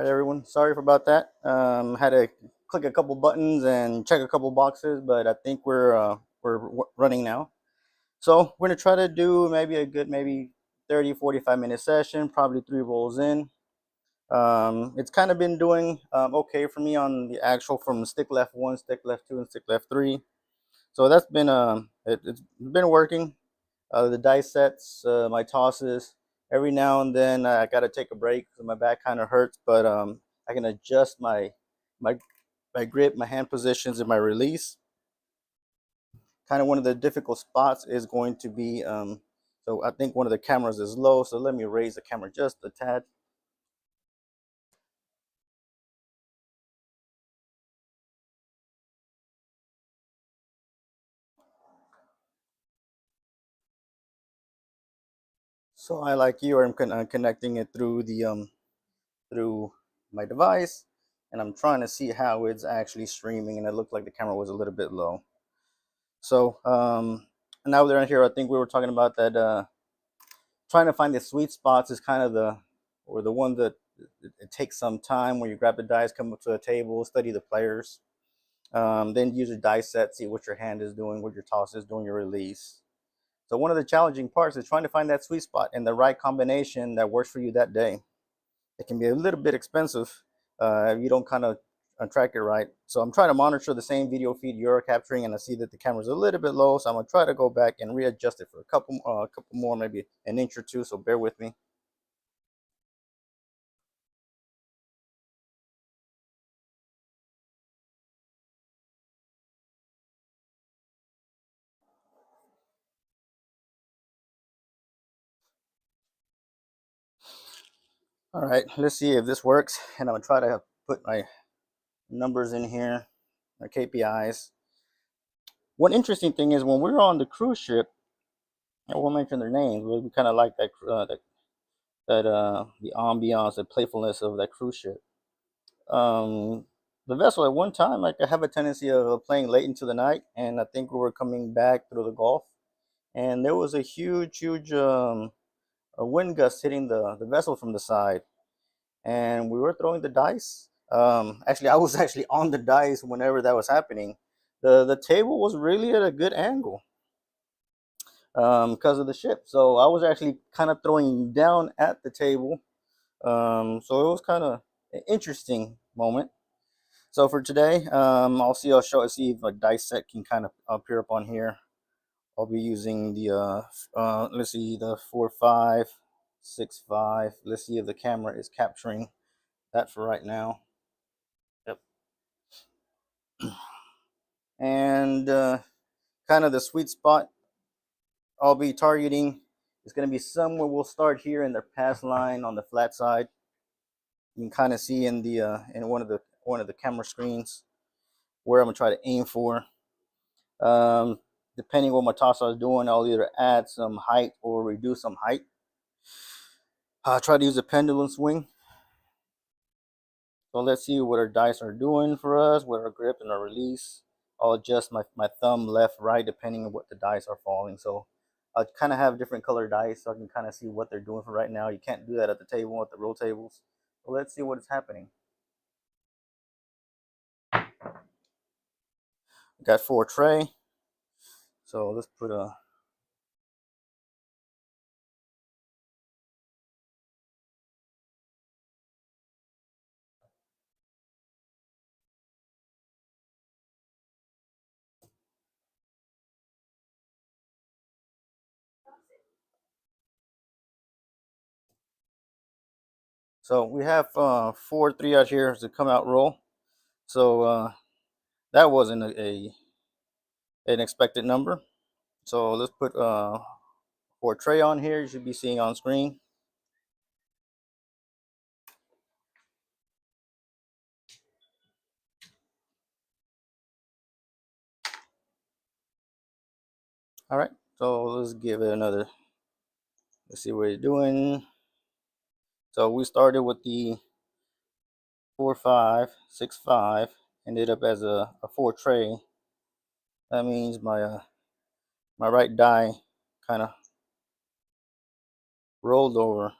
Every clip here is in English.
All right, everyone. Sorry for about that. Had to click a couple buttons and check a couple boxes, but I think we're running now. So we're gonna try to do maybe a good maybe 30, 45 minute session, probably 3 rolls in. It's kind of been doing okay for me on the actual from stick left one, stick left two, and stick left three. So that's been it's been working. The dice sets, my tosses. Every now and then I got to take a break because my back kind of hurts, but I can adjust my my grip, my hand positions, and my release. Kind of one of the difficult spots is going to be so I think one of the cameras is low, so let me raise the camera just a tad. So I, like you, am connecting it through the through my device, and I'm trying to see how it's actually streaming, and it looked like the camera was a little bit low. So now they're in here. I think we were talking about that. Trying to find the sweet spots is kind of the one that it takes some time. Where you grab the dice, come up to a table, study the players, then use your dice set, see what your hand is doing, what your toss is doing, your release. So one of the challenging parts is trying to find that sweet spot and the right combination that works for you that day. It can be a little bit expensive if you don't kind of track it right. So I'm trying to monitor the same video feed you're capturing, and I see that the camera's a little bit low. So I'm gonna try to go back and readjust it for a couple more, maybe an inch or two. So bear with me. All right, let's see if this works. And I'm gonna try to put my numbers in here, my KPIs. One interesting thing is when we're on the cruise ship, I won't mention their names, but we kind of like that the ambiance, the playfulness of that cruise ship. Um, the vessel at one time, like I have a tendency of playing late into the night, and I think we were coming back through the Gulf, and there was a huge a wind gust hitting the vessel from the side, and we were throwing the dice. Actually, I was actually on the dice whenever that was happening. The table was really at a good angle because of the ship, so I was actually kind of throwing down at the table. So it was kind of an interesting moment. So for today, I'll see if a dice set can kind of appear up on here. I'll be using the let's see, the 4, 5, 6, 5. Let's see if the camera is capturing that for right now. Yep. And kind of the sweet spot I'll be targeting is going to be somewhere. We'll start here in the pass line on the flat side. You can kind of see in the in one of the camera screens where I'm gonna try to aim for. Um, Depending what my toss I was doing, I'll either add some height or reduce some height. I'll try to use a pendulum swing. So let's see what our dice are doing for us, what our grip and our release. I'll adjust my thumb left, right, depending on what the dice are falling. So I kind of have different color dice so I can kind of see what they're doing for right now. You can't do that at the table, at the roll tables. So let's see what is happening. Got 4 tray. So let's put a so we have 4 3 out here as a come out roll. So that wasn't an expected number. So let's put 4 tray on here. You should be seeing on screen. All right. So let's give it another. Let's see what it's doing. So we started with the 4 5 6 5, ended up as a 4 tray. That means my right die kind of rolled over.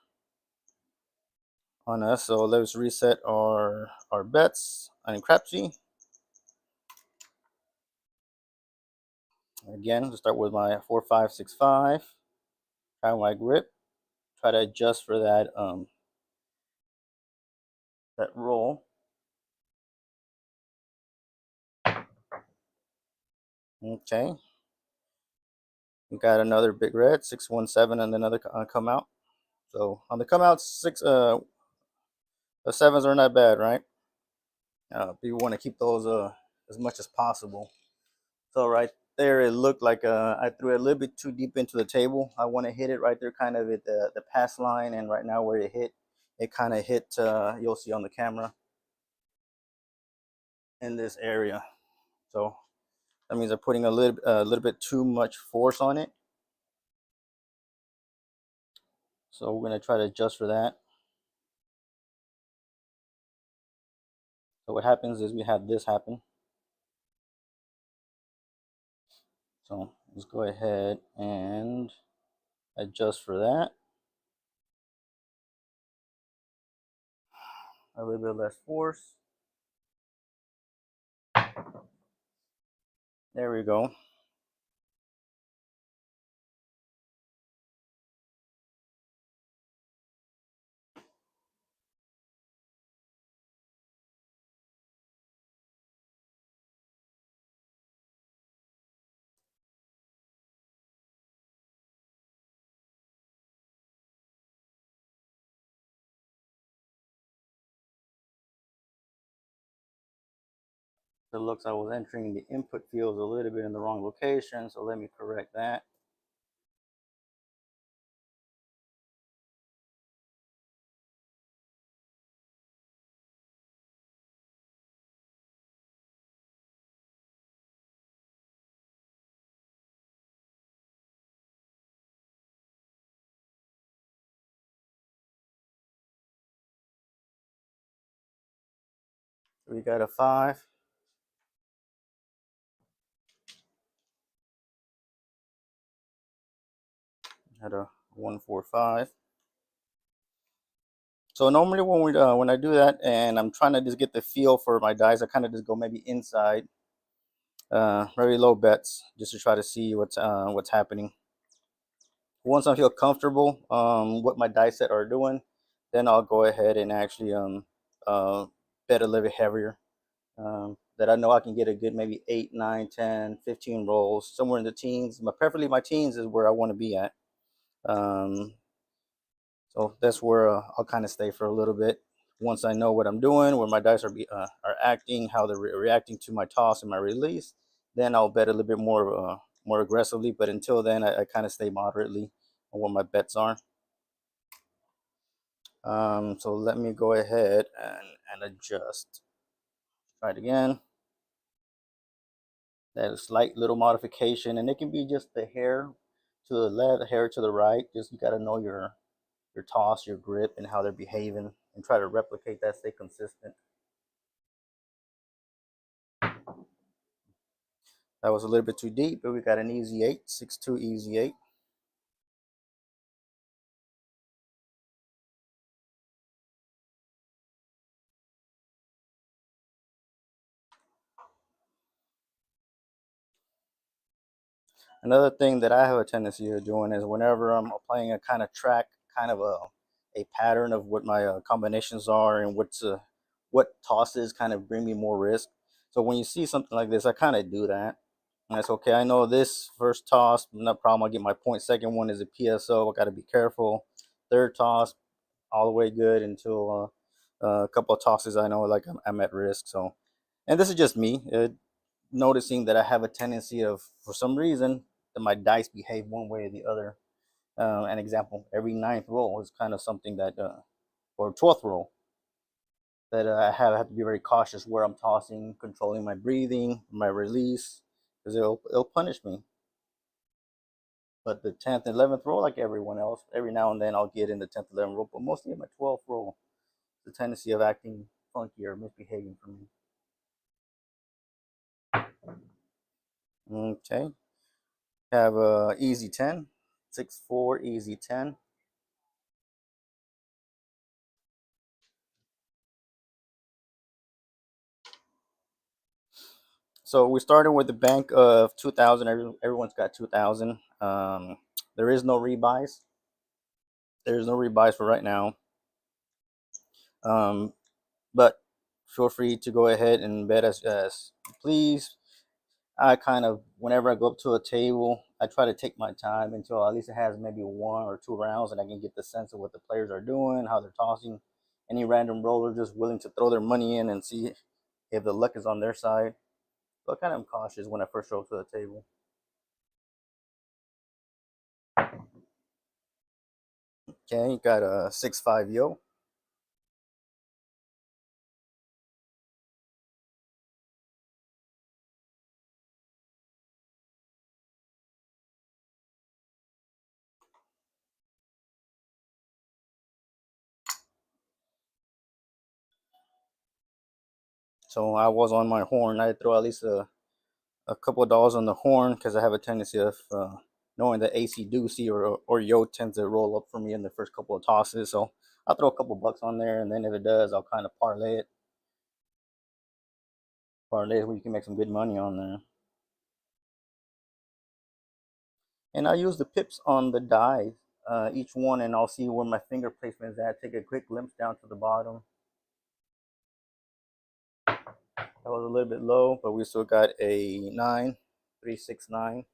on us. So let's reset our bets on Crapsy. Again, let's start with my 4-5-6-5. Try my grip. Try to adjust for that roll. Okay. We got another big red, 6-1-7, and another come out. So on the come out, the sevens are not bad, right? You want to keep those as much as possible. So right there, it looked like I threw it a little bit too deep into the table. I want to hit it right there, kind of at the pass line, and right now where it hit, it kind of hit. You'll see on the camera in this area. So that means I'm putting a little bit too much force on it. So we're gonna try to adjust for that. So what happens is we have this happen. So let's go ahead and adjust for that. A little bit less force. There we go. It looks I was entering the input fields a little bit in the wrong location, so let me correct that. We got a 5. Had a 1-4-5. So normally when I do that and I'm trying to just get the feel for my dice, I kind of just go maybe inside, very low bets, just to try to see what's happening. Once I feel comfortable what my dice set are doing, then I'll go ahead and actually bet a little bit heavier. That I know I can get a good maybe 8, 9, 10, 15 rolls somewhere in the teens. Preferably my teens is where I want to be at. Um, so that's where I'll kind of stay for a little bit. Once I know what I'm doing, where my dice are acting, how they're reacting to my toss and my release, then I'll bet a little bit more aggressively. But until then, I kind of stay moderately on what my bets are. So let me go ahead and adjust. Try it again. That slight little modification, and it can be just the hair to the left, the hair to the right. Just you got to know your toss, your grip, and how they're behaving, and try to replicate that. Stay consistent. That was a little bit too deep, but we got an easy 8, 6-2 easy 8. Another thing that I have a tendency of doing is whenever I'm playing a kind of track, kind of a pattern of what my combinations are and what tosses kind of bring me more risk. So when you see something like this, I kind of do that. And that's okay. I know this first toss, no problem. I'll get my point. Second one is a PSO. I got to be careful. Third toss, all the way good until a couple of tosses. I know like I'm at risk. So, and this is just me noticing that I have a tendency of, for some reason, that my dice behave one way or the other. An example: every ninth roll is kind of something that, or 12th roll, that I have to be very cautious where I'm tossing, controlling my breathing, my release, because it'll punish me. But the 10th and 11th roll, like everyone else, every now and then I'll get in the 10th, 11th roll, but mostly in my 12th roll, the tendency of acting funky or misbehaving for me. Okay, have a easy 10, 6-4 easy 10. So we started with the bank of 2,000. Everyone's got 2,000. There is no rebuys. There's no rebuys for right now. Um, but feel free to go ahead and bet as you please. I kind of, whenever I go up to a table, I try to take my time until at least it has maybe 1 or 2 rounds, and I can get the sense of what the players are doing, how they're tossing. Any random roller just willing to throw their money in and see if the luck is on their side. So I kind of am cautious when I first show up to the table. Okay, you got a 6-5 yo. So I was on my horn. I throw at least a couple of dollars on the horn because I have a tendency of knowing that AC Deucey or Yo tends to roll up for me in the first couple of tosses. So I'll throw a couple bucks on there, and then if it does, I'll kind of parlay it. Parlay is where you can make some good money on there. And I use the pips on the die, each one, and I'll see where my finger placement is at. Take a quick glimpse down to the bottom. That was a little bit low, but we still got a 9, 369.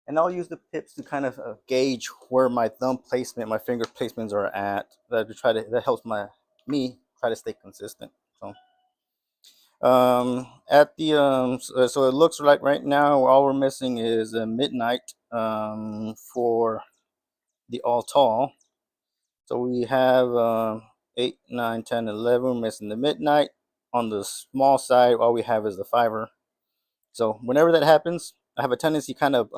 And I'll use the pips to kind of gauge where my thumb placement, my finger placements are at. That helps me try to stay consistent. So at the so it looks like right now all we're missing is a midnight for the all tall. So we have 8, 9, 10, 11. We're missing the midnight. On the small side, all we have is the fiver. So whenever that happens, I have a tendency kind of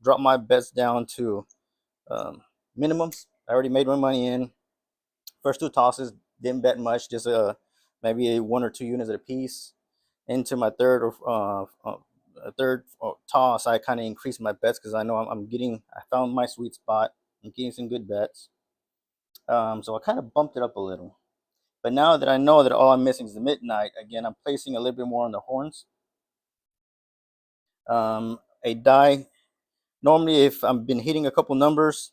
drop my bets down to um, minimums. I already made my money in. First 2 tosses, didn't bet much, just maybe 1 or 2 units at a piece. Into my third toss, I kind of increased my bets because I know I found my sweet spot. I'm getting some good bets. So I kind of bumped it up a little. But now that I know that all I'm missing is the midnight, again, I'm placing a little bit more on the horns. A die, normally if I've been hitting a couple numbers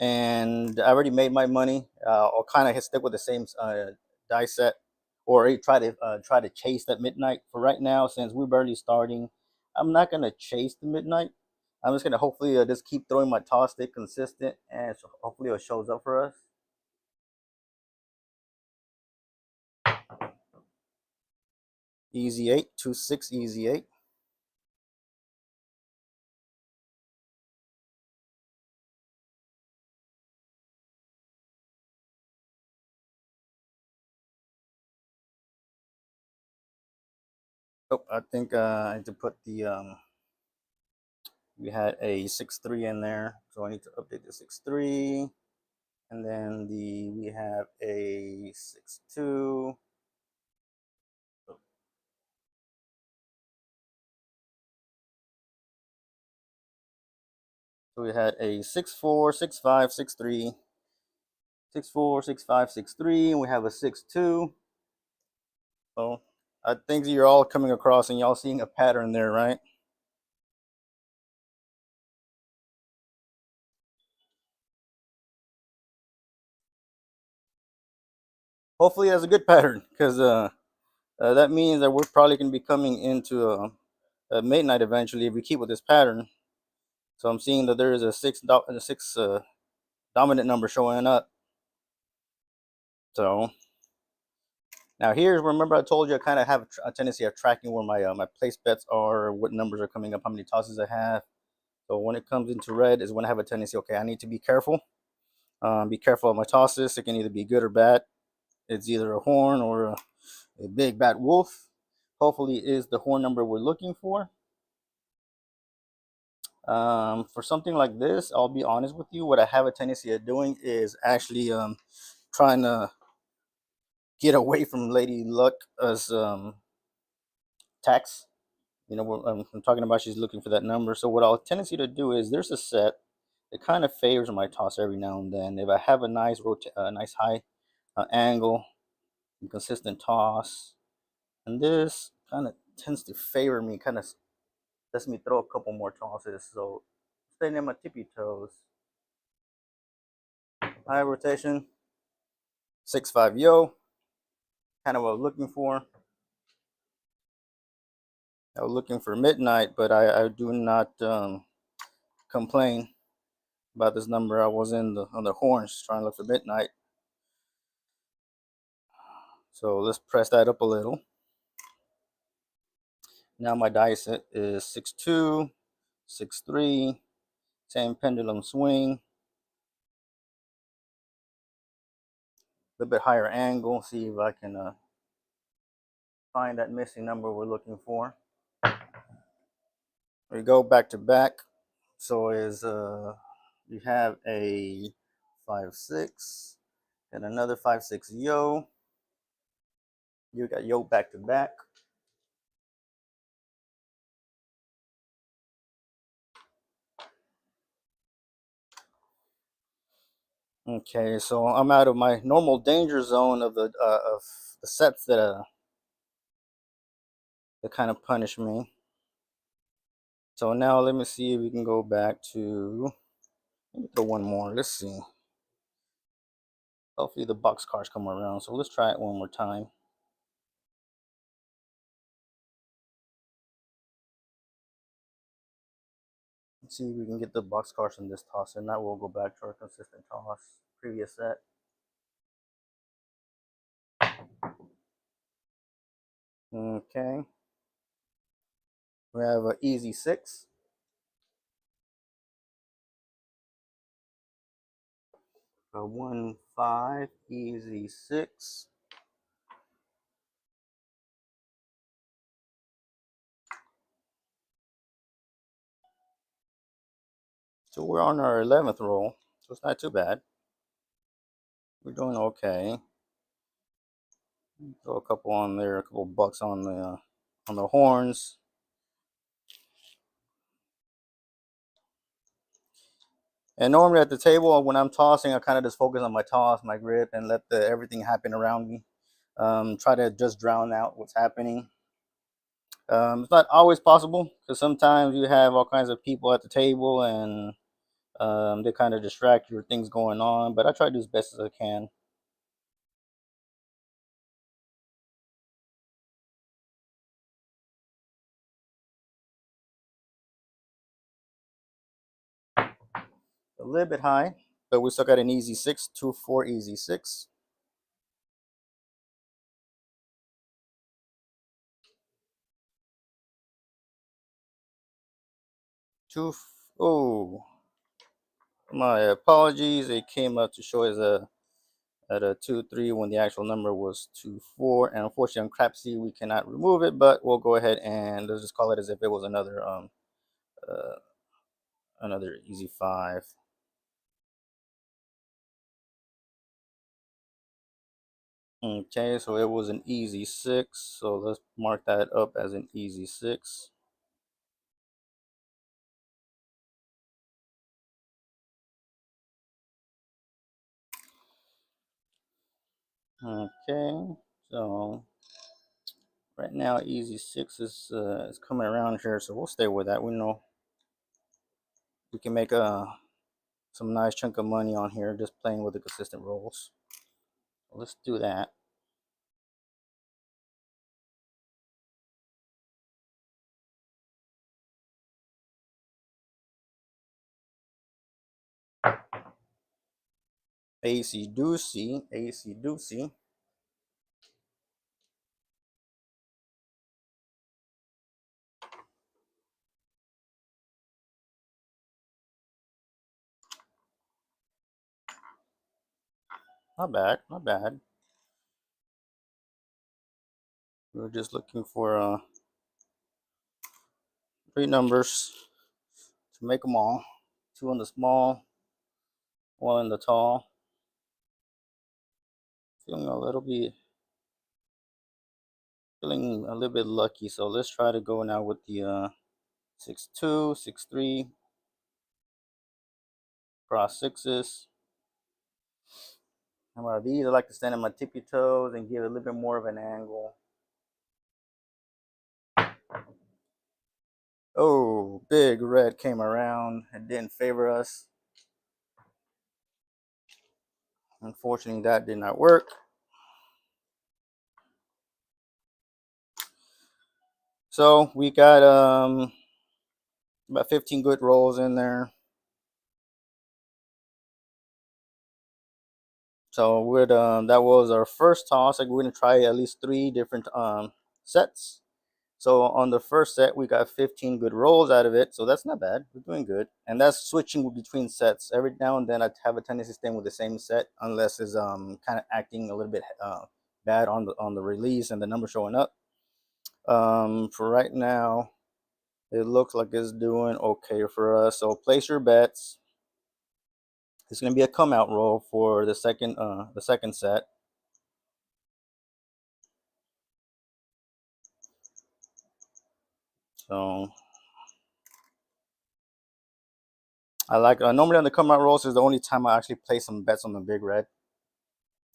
and I already made my money, I'll kind of stick with the same die set, or try to chase that midnight. For right now, since we're barely starting, I'm not gonna chase the midnight. I'm just gonna hopefully just keep throwing my toss, stay consistent, and so hopefully it shows up for us. Easy 8, 2-6, easy 8. Oh, I think I need to put the we had a 6-3 in there, so I need to update the 6-3, and then we have a 6-2. So we had a 6-4, 6-5, 6-3, 6-4, 6-5, 6-3, and we have a 6-2. So I think you're all coming across and y'all seeing a pattern there, right? Hopefully that's a good pattern, because that means that we're probably going to be coming into a midnight eventually if we keep with this pattern. So I'm seeing that there is a six dominant number showing up. So now here's, remember I told you I kind of have a tendency of tracking where my place bets are, what numbers are coming up, how many tosses I have. So when it comes into red is when I have a tendency, okay, I need to be careful. Be careful of my tosses. It can either be good or bad. It's either a horn or a big bad wolf. Hopefully it is the horn number we're looking for. For something like this, I'll be honest with you, what I have a tendency of doing is actually trying to get away from Lady Luck as tax. I'm talking about she's looking for that number. So what I'll tendency to do is there's a set that kind of favors my toss every now and then. If I have a nice nice high angle, consistent toss, and this kind of tends to favor me, kind of lets me throw a couple more tosses. So staying in my tippy toes. High rotation, 6-5 yo. Kind of what I was looking for. I was looking for midnight, but I do not complain about this number. I was on the horns trying to look for midnight. So let's press that up a little. Now my dice is 6-2, 6-3, same pendulum swing. A little bit higher angle, see if I can find that missing number we're looking for. We go back to back. So you have a 5-6 and another 5-6 yo. You got yo back to back. Okay, so I'm out of my normal danger zone of the sets that kind of punish me. So now let me see if we can go back to, let me throw one more. Let's see. Hopefully the box cars come around. So let's try it one more time. Let's see if we can get the box cars in this toss, and that will go back to our consistent toss previous set. Okay. We have an easy 6. A 1-5 easy 6. So we're on our 11th roll, so it's not too bad. We're doing okay. Throw a couple on there, a couple bucks on the horns. And normally at the table, when I'm tossing, I kind of just focus on my toss, my grip, and let everything happen around me. Try to just drown out what's happening. It's not always possible because sometimes you have all kinds of people at the table and they kind of distract you with things going on. But I try to do as best as I can. A little bit high, but we still got an easy 6, 2-4 easy 6. Oh, my apologies. It came up to show as at a 2-3 when the actual number was 2-4, and unfortunately on crap C we cannot remove it, but we'll go ahead and let's just call it as if it was another easy 5. Okay, so it was an easy 6, so let's mark that up as an easy 6. Okay, so right now easy 6 is coming around here, so we'll stay with that. We know we can make some nice chunk of money on here just playing with the consistent rolls. So let's do that. AC Doocy, AC Doocy. Not bad, not bad. We were just looking for 3 numbers to make them all. 2 on the small, 1 on the tall. Feeling a little bit lucky. So let's try to go now with the 6-2, 6-3, cross 6s. How about these? I like to stand on my tippy toes and give a little bit more of an angle. Oh, big red came around. It didn't favor us. Unfortunately, that did not work. So we got about 15 good rolls in there. So with that was our first toss. Like we're gonna try at least 3 different sets. So on the first set, we got 15 good rolls out of it. So that's not bad. We're doing good. And that's switching between sets. Every now and then I have a tendency to stay with the same set unless it's kind of acting a little bit bad on the release and the number showing up. For right now, it looks like it's doing okay for us. So place your bets. It's gonna be a come out roll for the second set. So I like normally on the come out rolls is the only time I actually play some bets on the big red,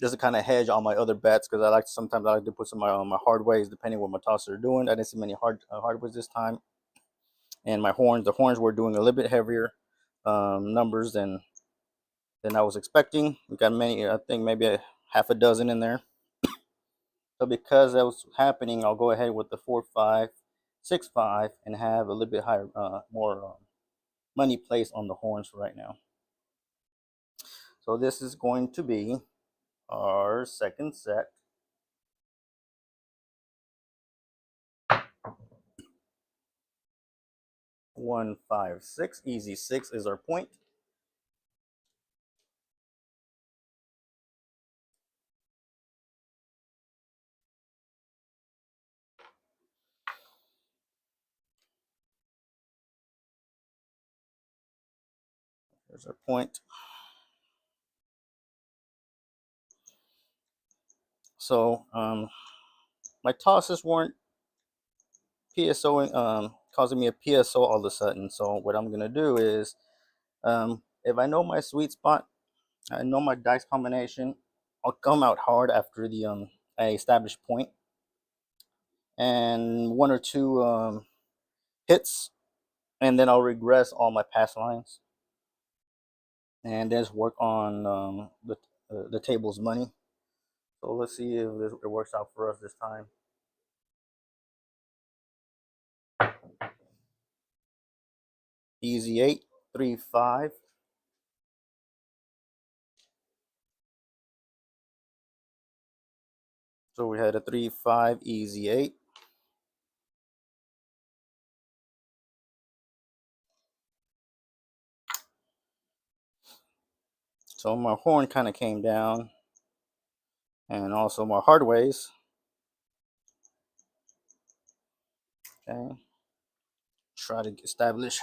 just to kind of hedge on my other bets because sometimes I like to put some of my hard ways depending what my tosses are doing. I didn't see many hard ways this time, and the horns were doing a little bit heavier numbers than I was expecting. We got many, I think maybe half a dozen in there. So because that was happening, I'll go ahead with the 4-5-6-5 and have a little bit higher, more money placed on the horns for right now. So this is going to be our second set. 1-5-6, easy 6 is our point. There's our point. So my tosses weren't PSO causing me a PSO all of a sudden. So what I'm gonna do is, if I know my sweet spot, I know my dice combination, I'll come out hard after the I established point and 1 or 2 hits, and then I'll regress all my pass lines and then just work on the table's money. So let's see if it works out for us this time. Easy 8, 3-5. So we had a 3-5, easy 8. So my horn kind of came down, and also my hard ways. Okay, try to establish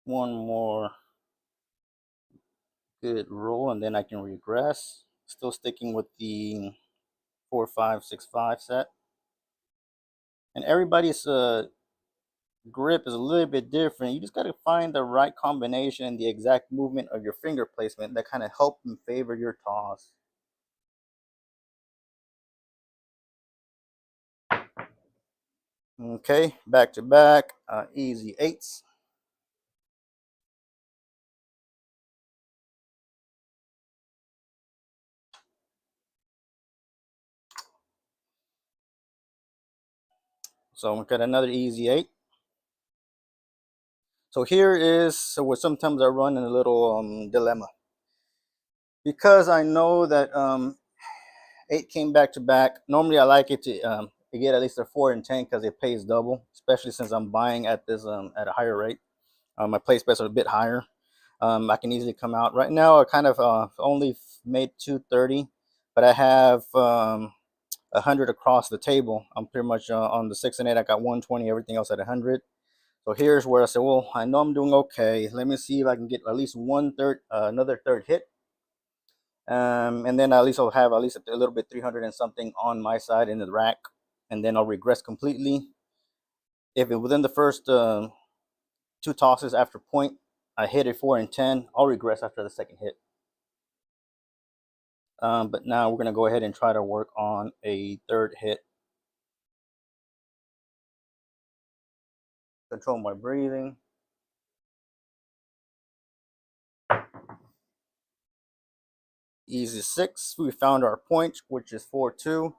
one more good roll, and then I can regress. Still sticking with the 4-5-6-5 set, and everybody's grip is a little bit different. You just got to find the right combination and the exact movement of your finger placement that kind of help and favor your toss. Okay, back to back, easy 8s. So we got another easy 8. So here is where sometimes I run in a little dilemma, because I know that 8 came back to back. Normally I like it to get at least a 4 and 10 because it pays double, especially since I'm buying at this at a higher rate. My place bets are a bit higher. I can easily come out. Right now I kind of only made 230, but I have 100 across the table. I'm pretty much on the 6 and 8. I got 120. Everything else at 100. So here's where I said, well, I know I'm doing okay. Let me see if I can get at least another third hit. And then at least I'll have at least a little bit 300 and something on my side in the rack. And then I'll regress completely. If it within the first 2 tosses after point, I hit a 4 and 10, I'll regress after the second hit. But now we're going to go ahead and try to work on a third hit. Control my breathing. Easy 6. We found our point, which is 4-2.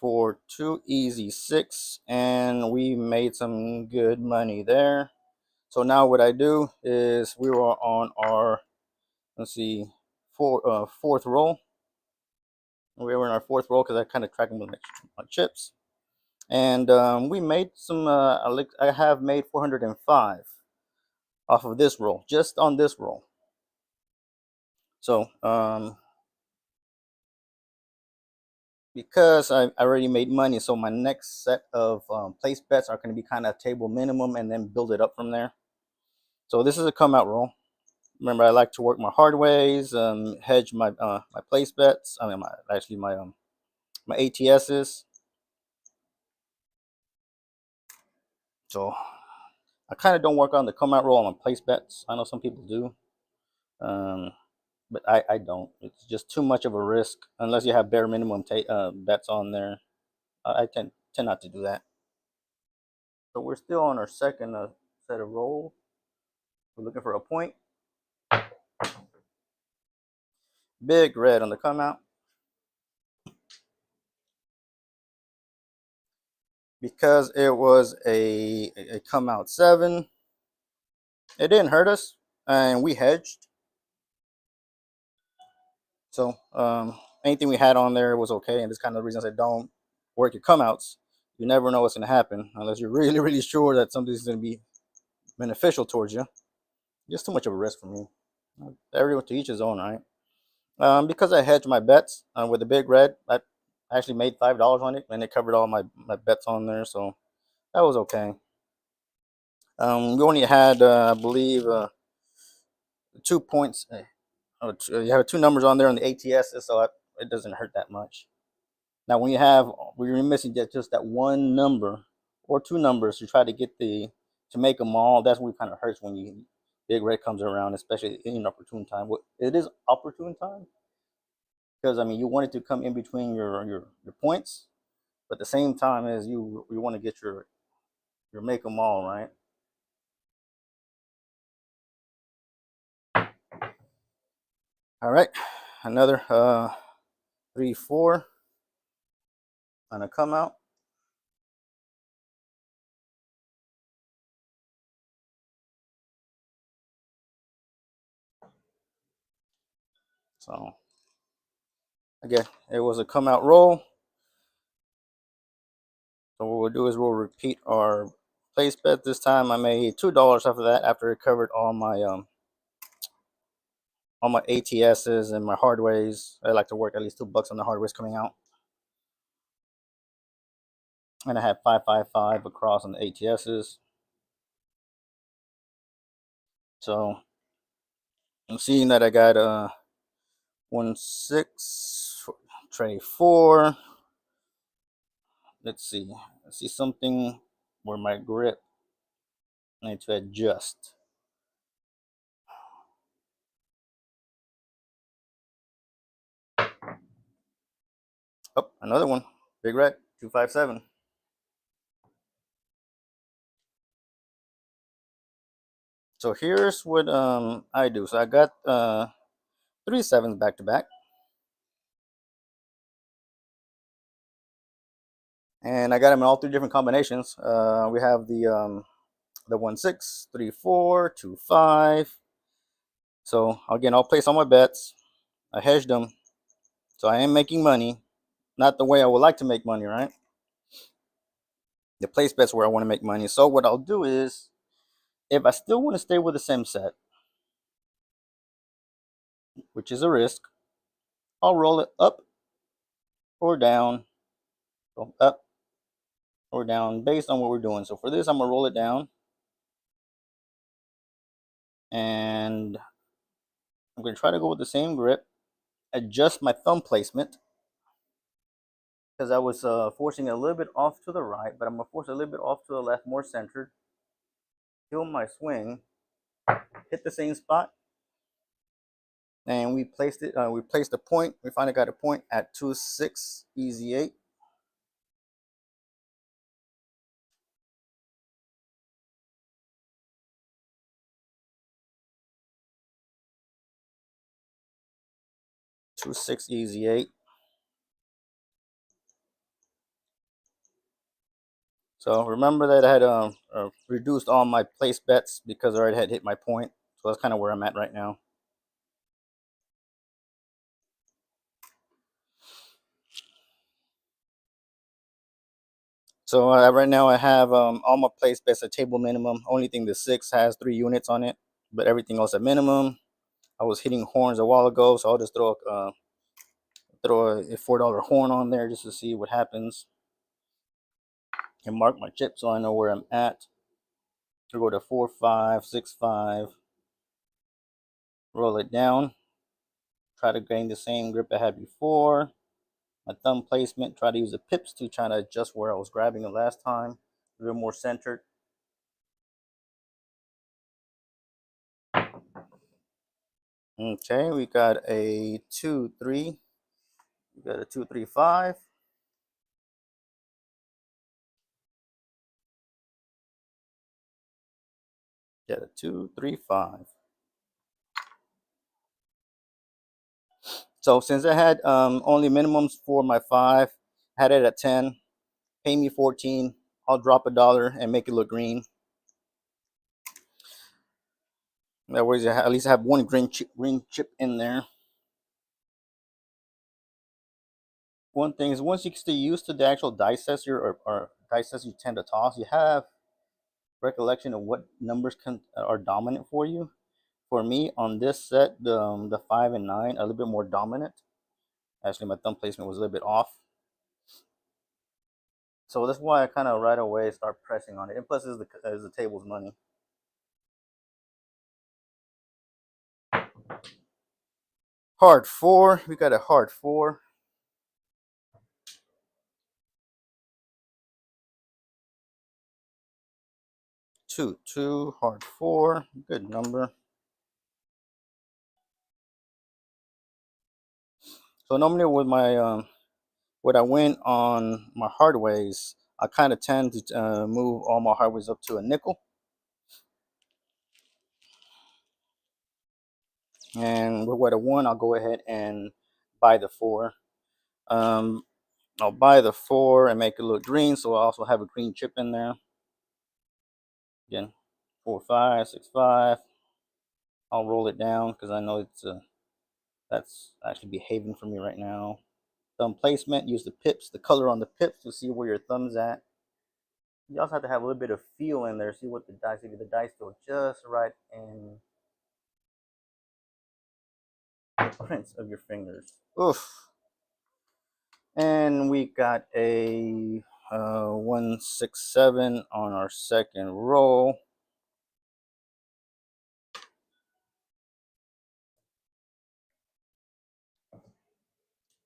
4-2, easy 6, and we made some good money there. So now what I do is we were on our, let's see, fourth roll. We were in our fourth roll because I kind of tracked them with my chips. And we made some, I have made 405 off of this roll, just on this roll. So because I already made money, so my next set of place bets are going to be kind of table minimum and then build it up from there. So this is a come out roll. Remember, I like to work my hard ways, hedge my my place bets. I mean, my ATSs. So I kind of don't work on the come out roll on my place bets. I know some people do, but I don't. It's just too much of a risk unless you have bare minimum bets on there. I tend not to do that. So we're still on our second set of rolls. We're looking for a point. Big red on the come out. Because it was a come out 7, it didn't hurt us, and we hedged. So anything we had on there was okay, and this kind of the reasons I don't work your come outs. You never know what's going to happen unless you're really, really sure that something's going to be beneficial towards you. Just too much of a risk for me. Everyone to each his own, right? Because I hedged my bets with the big red, I actually made $5 on it, and it covered all my bets on there, so that was okay. We only had, I believe, 2 points. You have two numbers on there on the ATS, so it doesn't hurt that much. Now, when you're missing just that one number or two numbers to try to get to make them all, that's when it kind of hurts when big red comes around, especially in opportune time. It is opportune time because I mean you want it to come in between your points, but at the same time as you want to get your make them all right. All right, another 3-4 on a come out. So again, it was a come out roll. So what we'll do is we'll repeat our place bet. This time I made $2 off of that after it covered all my ATSs and my hardways. I like to work at least $2 on the hardways coming out. And I had 555 across on the ATSs. So I'm seeing that I got 1-6 tray 4. Let's see something where my grip I need to adjust. Oh, another one, big red 257. So here's what I do. So I got 3 sevens back to back, and I got them in all 3 different combinations. We have the 1-6, 3-4, 2-5. So again, I'll place all my bets. I hedged them, so I am making money. Not the way I would like to make money, right? The place bets where I want to make money. So what I'll do is, if I still want to stay with the same set, which is a risk, I'll roll it up or down. So up or down based on what we're doing. So for this, I'm gonna roll it down, and I'm gonna try to go with the same grip. Adjust my thumb placement because I was forcing it a little bit off to the right, but I'm gonna force it a little bit off to the left, more centered. Feel my swing, hit the same spot, And we placed it. We placed the point. We finally got a point at 2-6 easy 8. Two six easy 8. So remember that I had reduced all my place bets because I already had hit my point. So that's kind of where I'm at right now. So right now I have all my place bets at table minimum. Only thing the 6 has 3 units on it, but everything else at minimum. I was hitting horns a while ago, so I'll just throw a $4 horn on there just to see what happens and mark my chip so I know where I'm at. To go to 4-5-6-5, roll it down, try to gain the same grip I had before. My thumb placement, try to use the pips to try to adjust where I was grabbing it last time, a little more centered. Okay, we got a 2-3. We got a 2-3-5. Got a 2-3-5. So since I had only minimums for my 5, had it at 10, pay me 14. I'll drop $1 and make it look green. That way, at least I have one green chip in there. One thing is, once you get used to the actual dice sets or dice sets you tend to toss, you have recollection of what numbers are dominant for you. For me, on this set, the 5 and 9 are a little bit more dominant. Actually, my thumb placement was a little bit off. So that's why I kind of right away start pressing on it. And plus, is the table's money. Hard 4. We got a hard 4. 2-2. Hard 4. Good number. So normally with my what I win on my hardways, I kind of tend to move all my hardways up to a nickel. And with what I won, I'll go ahead and buy the 4. I'll buy the 4 and make it look green, so I also have a green chip in there. Again, 4-5-6-5. I'll roll it down because I know that's actually behaving for me right now. Thumb placement, use the pips, the color on the pips to see where your thumb's at. You also have to have a little bit of feel in there, see what the dice, if the dice go just right in the prints of your fingers. Oof. And we got a 1-6-7 on our second roll.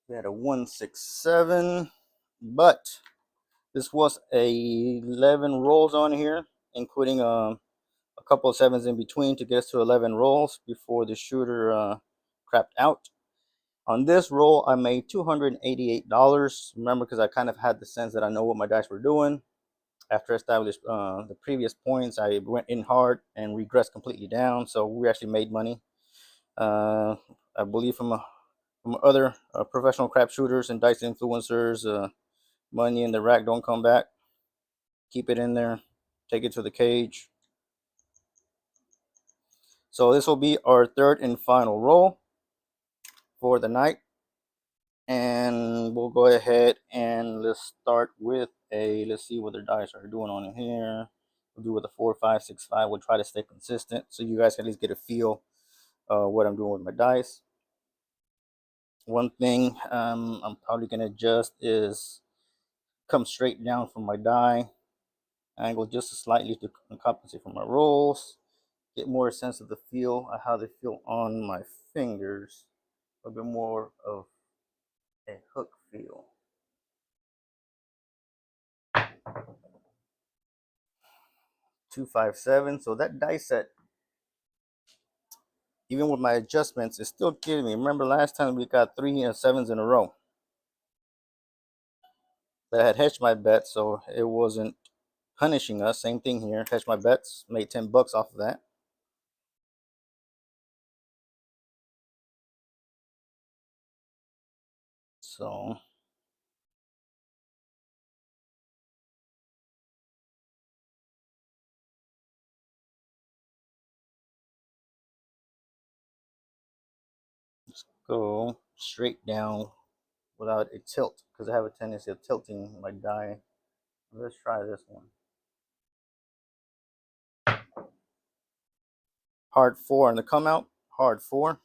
We had a 1-6-7, but this was a 11 rolls on here, including a couple of 7s in between to get us to 11 rolls before the shooter crapped out. On this roll, I made $288. Remember, because I kind of had the sense that I know what my dice were doing. After I established the previous points, I went in hard and regressed completely down. So we actually made money. I believe from other professional crap shooters and dice influencers, money in the rack don't come back. Keep it in there. Take it to the cage. So this will be our third and final roll for the night. And we'll go ahead and let's start with let's see what their dice are doing on in here. We'll do with a 4-5-6-5. We'll try to stay consistent so you guys can at least get a feel what I'm doing with my dice. One thing I'm probably going to adjust is come straight down from my die, angle just slightly to compensate for my rolls, get more sense of the feel of how they feel on my fingers, a bit more of a hook feel. 2-5-7. So that dice set even with my adjustments, it's still killing me. Remember last time we got 3 7s in a row. But I had hedged my bet, so it wasn't punishing us. Same thing here. Hedged my bets, made $10 off of that. So let's go straight down without a tilt, because I have a tendency of tilting my die. Let's try this one. Hard 4 on the come out. Hard 4.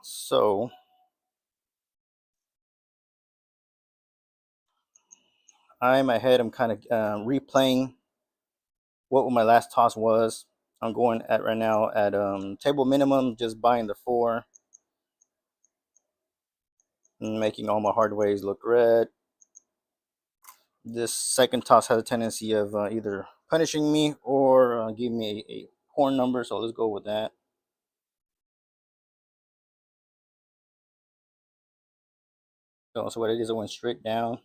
So I'm ahead. I'm kind of replaying what my last toss was. I'm going at right now at table minimum, just buying the 4 and making all my hard ways look red. This second toss has a tendency of either punishing me or giving me a horn number, so let's go with that. So what it is, I went straight down,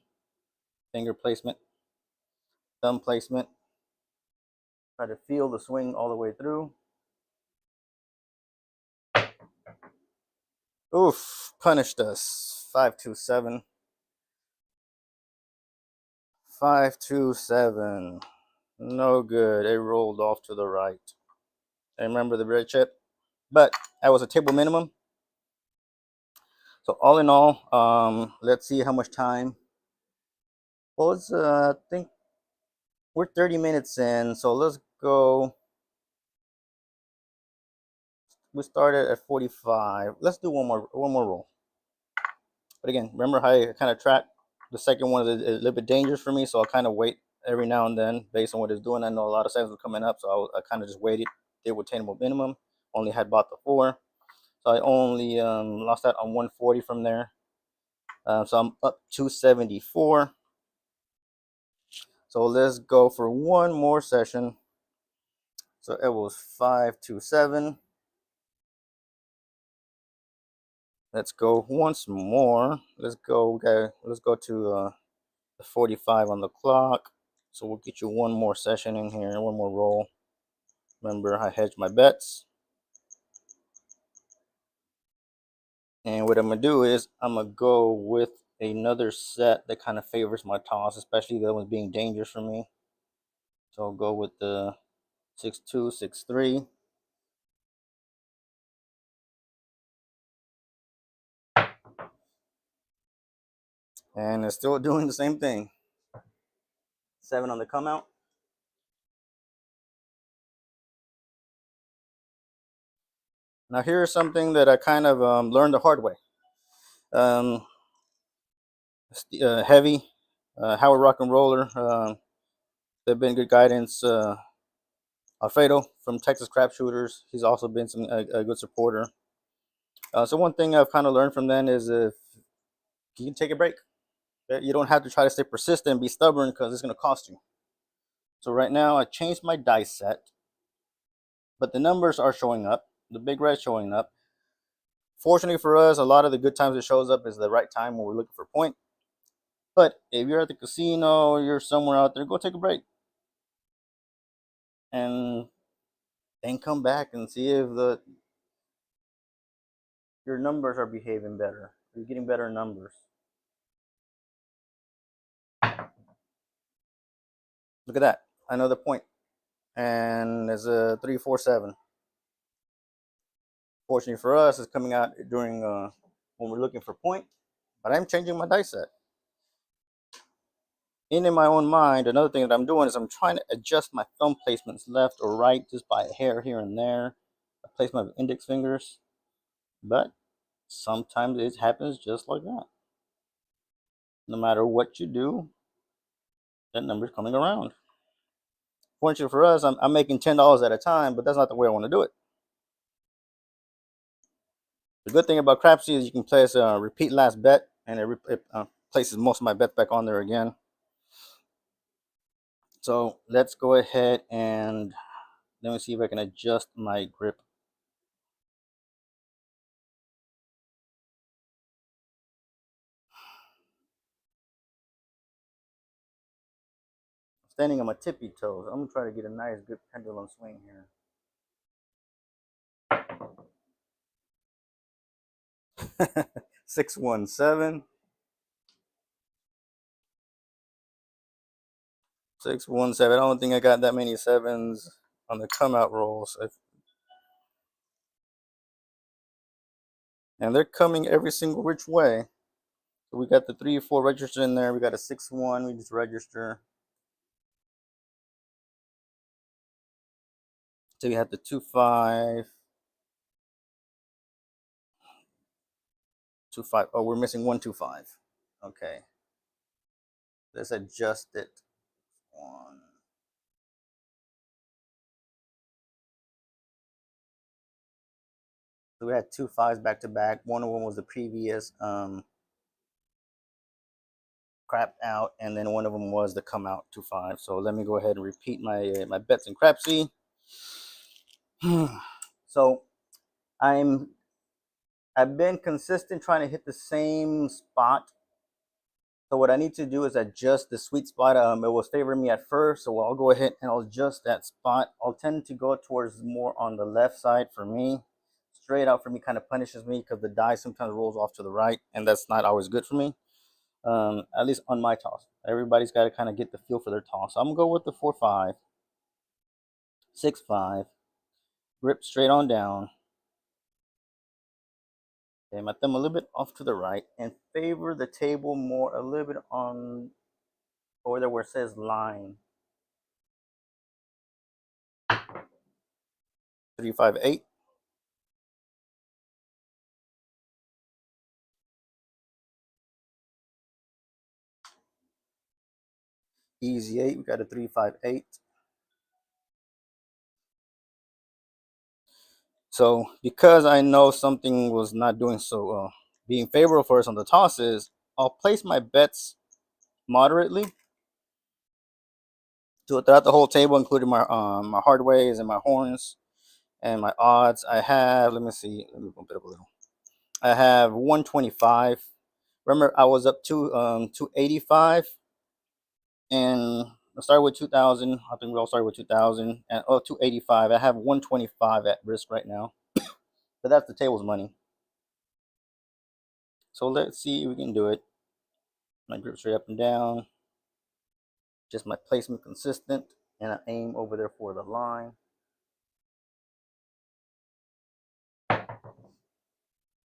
finger placement, thumb placement, try to feel the swing all the way through. Oof, punished us. 527. 527. No good. It rolled off to the right. I remember the red chip, but that was a table minimum. So all in all, let's see how much time. Well, it's I think we're 30 minutes in, so let's go. We started at 45. Let's do one more roll. But again, remember how I kind of track the second one is a little bit dangerous for me, so I'll kind of wait every now and then based on what it's doing. I know a lot of sevens were coming up, so I kind of just waited. Did with table minimum. Only had bought the 4, so I only lost that on 140 from there. So I'm up 274. So let's go for one more session. So it was 527. Let's go once more. Let's go. Okay, let's go to the 45 on the clock. So we'll get you one more session in here, one more roll. Remember, I hedged my bets. And what I'm going to do is I'm going to go with another set that kind of favors my toss, especially that one's being dangerous for me. So I'll go with the 6-2, 6-3. And it's still doing the same thing. 7 on the come out. Now here's something that I kind of learned the hard way. Heavy, Howard Rock and Roller. They've been good guidance. Alfredo from Texas Crap Shooters. He's also been a good supporter. So one thing I've kind of learned from them is if you can take a break. You don't have to try to stay persistent and be stubborn because it's going to cost you. So right now I changed my dice set, but the numbers are showing up. The big red showing up. Fortunately for us, a lot of the good times it shows up is the right time when we're looking for point. But if you're at the casino, you're somewhere out there, go take a break. And then come back and see if your numbers are behaving better. You're getting better numbers. Look at that. Another point. And there's a 3-4-7. Fortunately for us, it's coming out during when we're looking for point. But I'm changing my dice set. In my own mind, another thing that I'm doing is I'm trying to adjust my thumb placements left or right just by a hair here and there. I place my index fingers. But sometimes it happens just like that. No matter what you do, that number's coming around. Fortunately for us, I'm making $10 at a time, but that's not the way I want to do it. The good thing about Crapsy is you can place a repeat last bet, and it places most of my bets back on there again. So let's go ahead and let me see if I can adjust my grip. Standing on my tippy toes. I'm gonna try to get a nice good pendulum swing here. 617. 617. I don't think I got that many sevens on the come out rolls. And they're coming every single which way. So we got the 3-4 register in there. We got a 6-1. We just register. So we have the 2-5. 2-5. Oh, we're missing 1-2-5. Okay. Let's adjust it. One. So we had 2-5s back to back. One of them was the previous crap out, and then one of them was the come out 2-5. So let me go ahead and repeat my bets in Crapsy. So I've been consistent trying to hit the same spot. So what I need to do is adjust the sweet spot. It was favoring me at first, so I'll go ahead and I'll adjust that spot. I'll tend to go towards more on the left side for me. Straight out for me kind of punishes me because the die sometimes rolls off to the right, and that's not always good for me. At least on my toss. Everybody's got to kind of get the feel for their toss. So I'm gonna go with the 4-5, 6-5, grip straight on down. Okay, my thumb a little bit off to the right and favor the table more a little bit on over there where it says line. 3-5-8. Easy 8. We got a 3-5-8. So because I know something was not doing so being favorable for us on the tosses, I'll place my bets moderately throughout the whole table, including my hard ways and my horns and my odds. I have, let me see, let me bump it up a little. I have 125. Remember, I was up to 285, and I started with 2,000. I think we all started with 2,000 and 285. I have 125 at risk right now, but that's the table's money. So let's see if we can do it. My grip straight up and down. Just my placement consistent, and I aim over there for the line.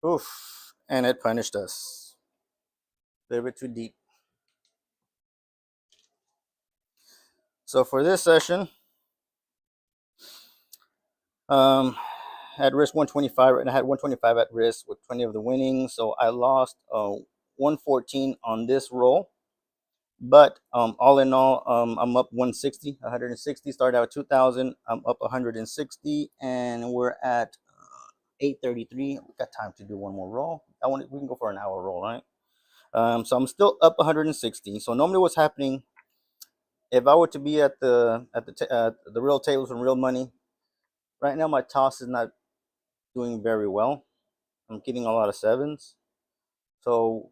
Oof, and it punished us. A little bit too deep. So for this session, I had risk 125, and I had 125 at risk with 20 of the winnings. So I lost 114 on this roll. But all in all, I'm up 160, 160. Started out 2,000. I'm up 160, and we're at 8:33. We got time to do one more roll. We can go for an hour roll, right? So I'm still up 160. So normally, what's happening if I were to be at the real tables and real money right now, my toss is not doing very well. I'm getting a lot of sevens, so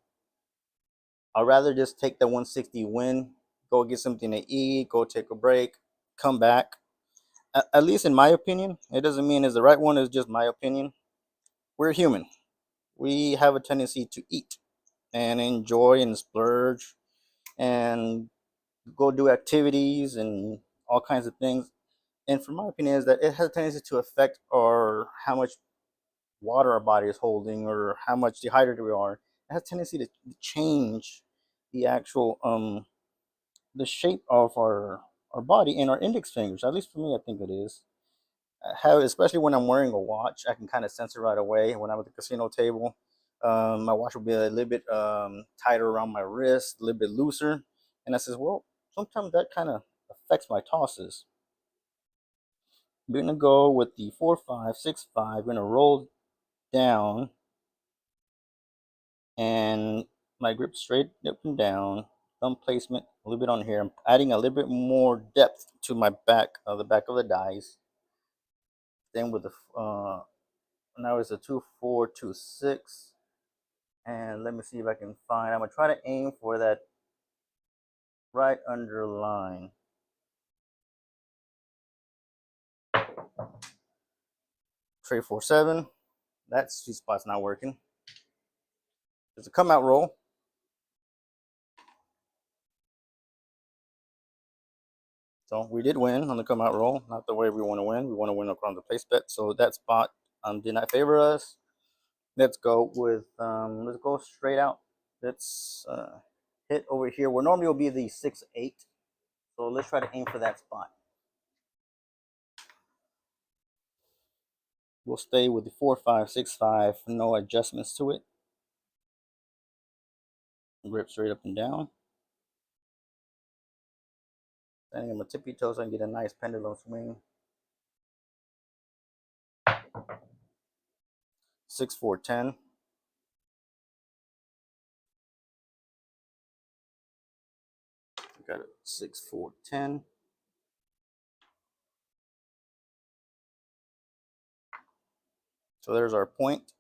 I'd rather just take the 160 win, go get something to eat, go take a break, come back. At least in my opinion, it doesn't mean it's the right one. It's just my opinion. We're human. We have a tendency to eat and enjoy and splurge and go do activities and all kinds of things. And from my opinion, is that it has a tendency to affect our how much water our body is holding or how much dehydrated we are. It has a tendency to change the actual the shape of our body and our index fingers. At least for me, I think it is. How, especially when I'm wearing a watch, I can kind of sense it right away. When I'm at the casino table, my watch will be a little bit tighter around my wrist, a little bit looser, and I says, well, sometimes that kind of affects my tosses. We're gonna go with the 4-5, 6-5. We're gonna roll down and my grip straight up and down, thumb placement a little bit on here. I'm adding a little bit more depth to my the back of the dies. Then with the now it's a 2426, and let me see if I can find. I'm gonna try to aim for that right underline. Tray 47. That sweet spot's not working. It's a come out roll. So we did win on the come out roll. Not the way we want to win. We want to win across the place bet. So that spot did not favor us. Let's go with let's go straight out. Let's hit over here where normally will be the 6-8. So let's try to aim for that spot. We'll stay with the 4-5-6-5. No adjustments to it. Grip straight up and down. Standing on my tippy toes, I can get a nice pendulum swing. 6-4-10. Got it. 6-4-10. So there's our point.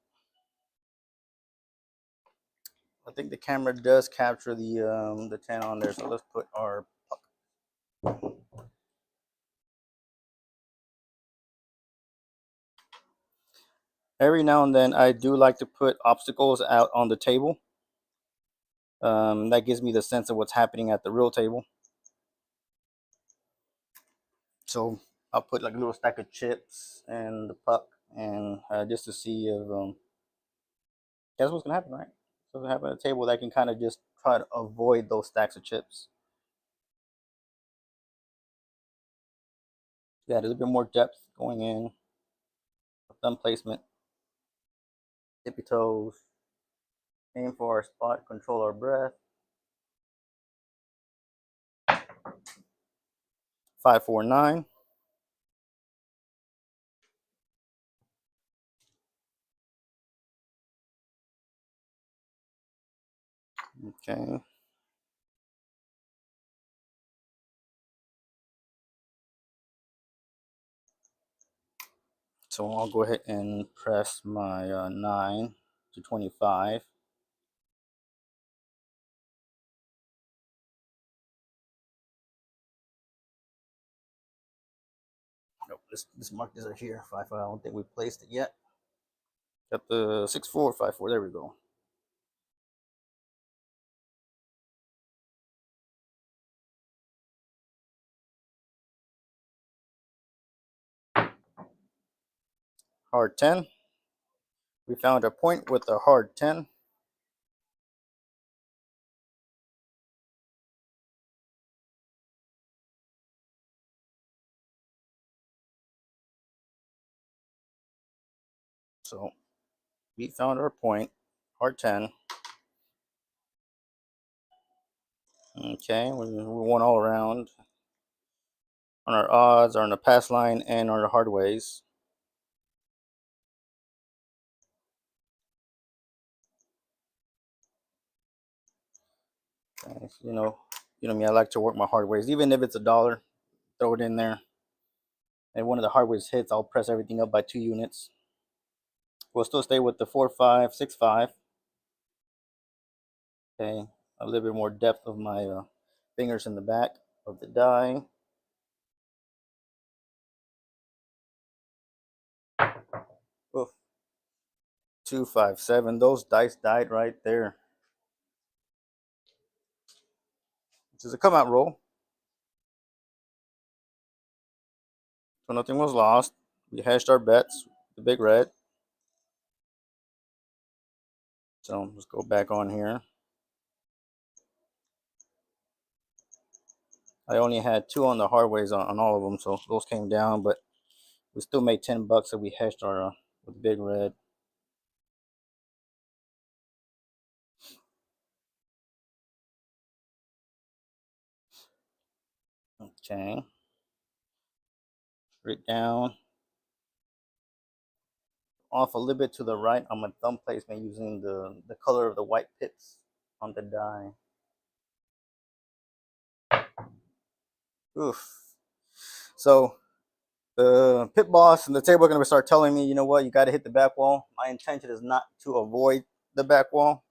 I think the camera does capture the 10 on there. So let's put our puck. Every now and then, I do like to put obstacles out on the table. That gives me the sense of what's happening at the real table. So I'll put like a little stack of chips and the puck, and just to see if guess what's gonna happen, right? So if I have a table that can kind of just try to avoid those stacks of chips. Yeah, a little bit more depth going in. Thumb placement, tippy toes. Aim for our spot, control our breath. 5-4-9. Okay. So I'll go ahead and press my 9 to 25. Nope, this mark is here. 5-5. I don't think we placed it yet. Got the 6-4, 5-4. There we go. Hard 10. We found a point with a hard 10. So we found our point, hard 10. Okay, we won all around on our odds, on the pass line, and on our hard ways. Okay, you know me. I like to work my hard ways, even if it's $1. Throw it in there. And one of the hard ways hits, I'll press everything up by 2 units. We'll still stay with the 4-5-6-5. Okay, a little bit more depth of my fingers in the back of the die. Oof. 2-5-7. Those dice died right there. Which is a come out roll. So nothing was lost. We hashed our bets. The big red. So let's go back on here. I only had 2 on the hard ways on all of them, so those came down, but we still made $10 that we hashed our with big red. Okay. Straight down. off a little bit to the right on my thumb placement using the color of the white pips on the die. Oof. So the pit boss and the table are going to start telling me, you know what, you got to hit the back wall. My intention is not to avoid the back wall.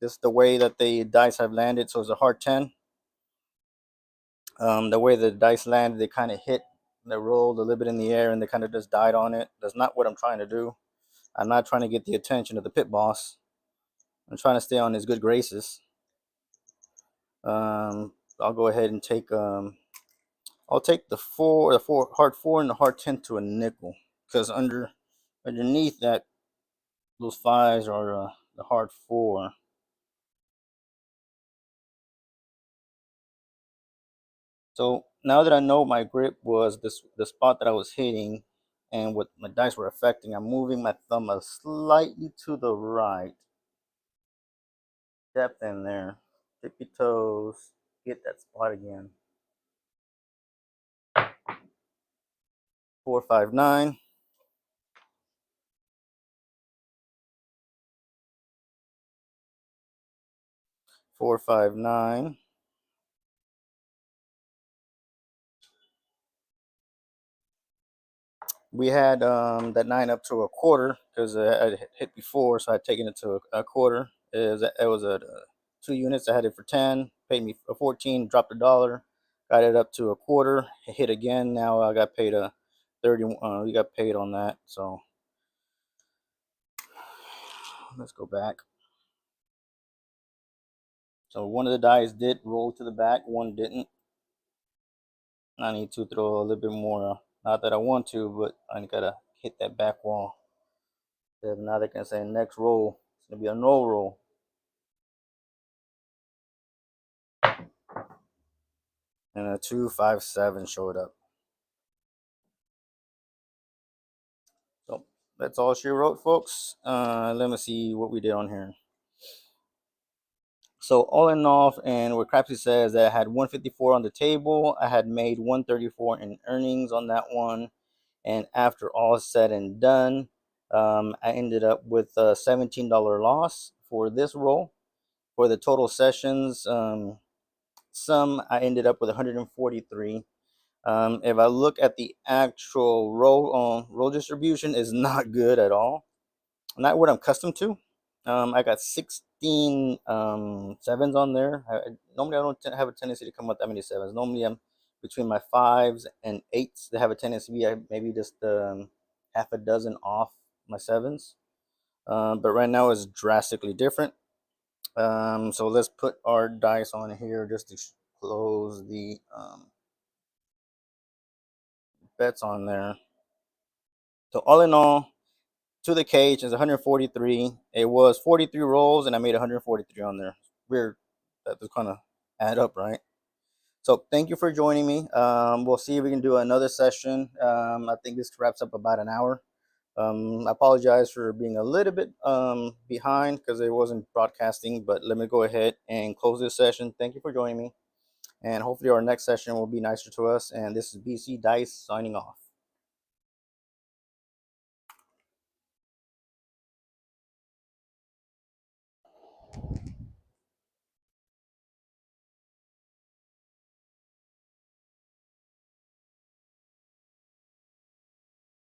Just the way that the dice have landed. So it's a hard 10. The way the dice landed, they kind of hit, they rolled a little bit in the air, and they kind of just died on it. That's not what I'm trying to do. I'm not trying to get the attention of the pit boss. I'm trying to stay on his good graces. I'll go ahead and take I'll take the four hard 4 and the hard 10 to a nickel, because underneath that, those 5s are the hard 4. So now that I know my grip was the spot that I was hitting and what my dice were affecting, I'm moving my thumb slightly to the right. Depth in there. Tip your toes. Get that spot again. 4, 5, 9. 4, 5, 9. We had that 9 up to a quarter because I hit before, so I'd taken it to a quarter. It was a 2 units. I had it for 10, paid me a 14, dropped $1, got it up to a quarter, hit again. Now I got paid a 30. We got paid on that. So let's go back. So one of the dice did roll to the back, one didn't. I need to throw a little bit more. Not that I want to, but I gotta hit that back wall. Now they can say next roll. It's gonna be a no roll. And a 2, 5, 7 showed up. So that's all she wrote, folks. Let me see what we did on here. So all in all, and what Crapsy says that I had 154 on the table. I had made 134 in earnings on that one. And after all said and done, I ended up with a $17 loss for this roll. For the total sessions, I ended up with 143. If I look at the actual roll distribution, is not good at all. Not what I'm accustomed to. I got 16 sevens on there. Normally I don't have a tendency to come with that many sevens. Normally I'm between my 5s and 8s. They have a tendency to be maybe just half a dozen off my 7s. But right now it's drastically different. So let's put our dice on here just to close the bets on there. So all in all, to the cage is 143. It was 43 rolls, and I made 143 on there. Weird. That just kind of add up, right? So thank you for joining me. We'll see if we can do another session. I think this wraps up about an hour. I apologize for being a little bit behind because it wasn't broadcasting, but let me go ahead and close this session. Thank you for joining me, and hopefully our next session will be nicer to us. And this is BCDice signing off.